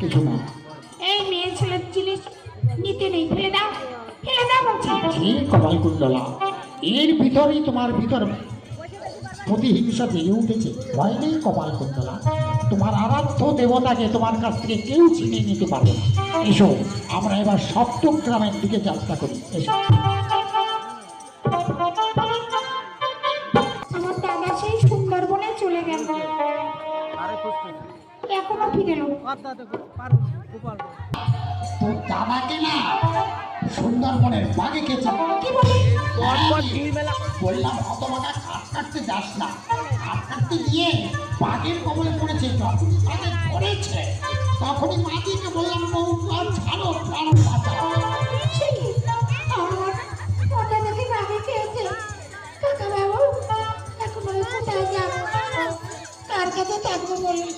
কিছু না। এই মেয়ে ছেলের জিনিস নিতে নেই, ফেলে দাও, ফেলে দাও বলছি। কপালকুণ্ডলা, এর ভিতরেই তোমার ভিতর প্রতিহিংসা জেগে উঠেছে। ভয় নেই কপালকুণ্ডলা, তোমার আরাধ্য দেবতাকে তোমার কাছ থেকে কেউ ছিনিয়ে নিতে পারবে না। এসো, আমরা এবার সপ্তম গ্রামের দিকে যাত্রা করি। এসো। আমার দাদা সেই সুন্দরবনে চলে গেল, এখনো ফিরে এলো। তোর দাদাকে না সুন্দরবনের বাঘে খেয়েছে। কি বলে? বললাম হতভাগা, কাঠ কাটতে যাস না। কাঠ কাটতে গিয়ে বাঘের কবলে পড়েছে। যখন তাকে ধরেছে তখনই মাটিকে বললাম, বউ আর ছাড়ো, প্রাণ বাঁচাও। আমার দাদাকে বাঘে খেয়েছে। কাকা বাবু, এখন কোথায় যাবো, কার কাছে থাকবো বলুন?